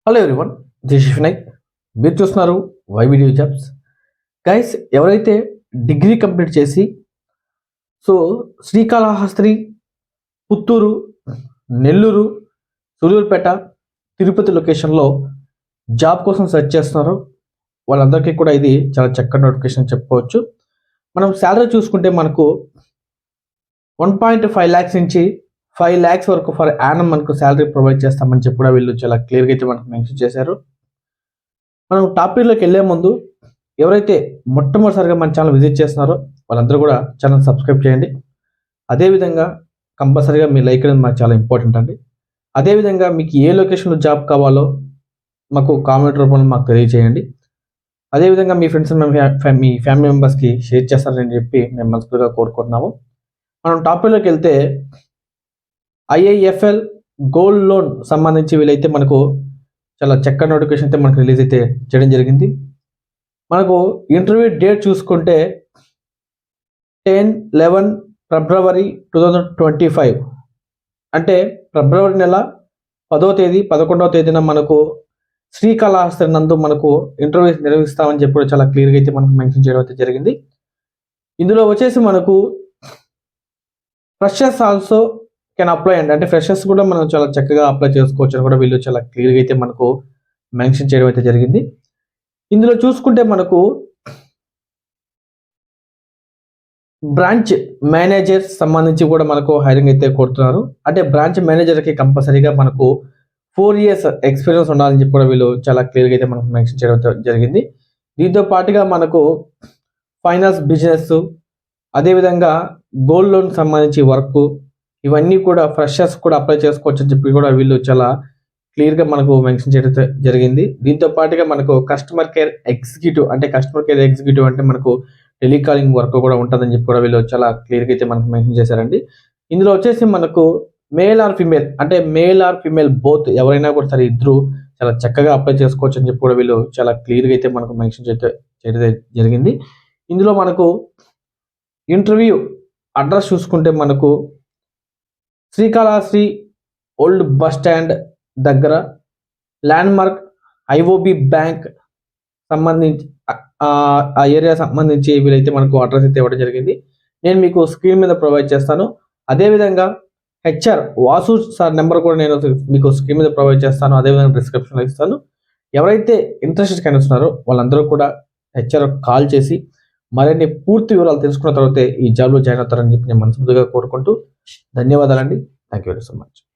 Hello everyone, this is Vinay. మీరు చూస్తున్నారు వైవిడియో jobs. Guys, ఎవరైతే డిగ్రీ కంప్లీట్ చేసి శ్రీకాళహస్తి, పుత్తూరు, నెల్లూరు, సూలూరుపేట, తిరుపతి లొకేషన్లో జాబ్ కోసం సెర్చ్ చేస్తున్నారో వాళ్ళందరికీ కూడా ఇది చాలా చక్కటి నోటిఫికేషన్ చెప్పుకోవచ్చు. మనం శాలరీ చూసుకుంటే మనకు 1.5 lakhs నుంచి 5 lakhs వరకు ఫర్ యానం మనకు శాలరీ ప్రొవైడ్ చేస్తామని చెప్పి కూడా వీళ్ళు చాలా క్లియర్గా అయితే మనకు మెన్షన్ చేశారు. మనం టాపిక్లోకి వెళ్ళే ముందు ఎవరైతే మొట్టమొదటిసారిగా మన ఛానల్ విజిట్ చేస్తున్నారో వాళ్ళందరూ కూడా ఛానల్ సబ్స్క్రైబ్ చేయండి. అదేవిధంగా కంపల్సరీగా మీ లైక్ అనేది మాకు చాలా ఇంపార్టెంట్ అండి. అదేవిధంగా మీకు ఏ లొకేషన్లో జాబ్ కావాలో మాకు కామెంట్ రూపంలో మాకు తెలియజేయండి. అదేవిధంగా మీ ఫ్రెండ్స్ మీ ఫ్యామిలీ మెంబర్స్కి షేర్ చేస్తారని చెప్పి మేము మనస్ఫూర్తిగా కోరుకుంటున్నాము. మనం టాపిక్లోకి వెళ్తే IIFL గోల్డ్ లోన్ సంబంధించి వీళ్ళైతే మనకు చాలా చక్కటి నోటిఫికేషన్ అయితే మనకు రిలీజ్ అయితే చేయడం జరిగింది. మనకు ఇంటర్వ్యూ డేట్ చూసుకుంటే 10-11 ఫిబ్రవరి 2025, అంటే ఫిబ్రవరి నెల 10వ తేదీ 11వ తేదీన మనకు శ్రీకాళహస్తి నందు మనకు ఇంటర్వ్యూ నిర్వహిస్తామని చెప్పి చాలా క్లియర్గా అయితే మనకు మెన్షన్ చేయడం అయితే జరిగింది. ఇందులో వచ్చేసి మనకు ఫ్రెషర్స్ ఆల్సో కెన్ అప్లై అండి, అంటే ఫ్రెషర్స్ కూడా మనం చాలా చక్కగా అప్లై చేసుకోవచ్చు అని కూడా వీళ్ళు చాలా క్లియర్గా అయితే మనకు మెన్షన్ చేయడం అయితే జరిగింది. ఇందులో చూసుకుంటే మనకు బ్రాంచ్ మేనేజర్ సంబంధించి కూడా మనకు హైరింగ్ అయితే కోరుతున్నారు. అంటే బ్రాంచ్ మేనేజర్కి కంపల్సరీగా మనకు 4 years ఎక్స్పీరియన్స్ ఉండాలని చెప్పి కూడా వీళ్ళు చాలా క్లియర్గా అయితే మనకు మెన్షన్ చేయడం జరిగింది. దీంతో పాటుగా మనకు ఫైనాన్స్ బిజినెస్, అదేవిధంగా గోల్డ్ లోన్ సంబంధించి వర్క్, ఇవన్నీ కూడా ఫ్రెషర్స్ కూడా అప్లై చేసుకోవచ్చు అని చెప్పి కూడా వీళ్ళు చాలా క్లియర్గా మనకు మెన్షన్ చేయడం జరిగింది. దీంతో పాటుగా మనకు కస్టమర్ కేర్ ఎగ్జిక్యూటివ్ అంటే మనకు టెలికాలింగ్ వర్క్ కూడా ఉంటుందని చెప్పి కూడా వీళ్ళు చాలా క్లియర్గా అయితే మనకు మెన్షన్ చేశారండి. ఇందులో వచ్చేసి మనకు మేల్ ఆర్ ఫీమేల్ బోత్ ఎవరైనా కూడా సరే ఇద్దరు చాలా చక్కగా అప్లై చేసుకోవచ్చు అని చెప్పి కూడా వీళ్ళు చాలా క్లియర్గా అయితే మనకు మెన్షన్ చేయడం జరిగింది. ఇందులో మనకు ఇంటర్వ్యూ అడ్రస్ చూసుకుంటే మనకు శ్రీకాళహస్తి ఓల్డ్ బస్ స్టాండ్ దగ్గర ల్యాండ్మార్క్ IOB బ్యాంక్ సంబంధించి ఆ ఏరియా సంబంధించి వీళ్ళైతే మనకు అడ్రస్ అయితే ఇవ్వడం జరిగింది. నేను మీకు స్క్రీన్ మీద ప్రొవైడ్ చేస్తాను. అదేవిధంగా HR వాసు సార్ నెంబర్ కూడా నేను మీకు స్క్రీన్ మీద ప్రొవైడ్ చేస్తాను. అదేవిధంగా డిస్క్రిప్షన్లో ఇస్తాను. ఎవరైతే ఇంట్రెస్టెడ్ కనిపిస్తున్నారో వాళ్ళందరూ కూడా HR కాల్ చేసి మరిన్ని పూర్తి వివరాలు తెలుసుకున్న తర్వాత ఈ జాబ్లో జాయిన్ అవుతారని చెప్పి నేను మనస్ఫూర్తిగా కోరుకుంటూ ధన్యవాదాలండి. Thank you very so much.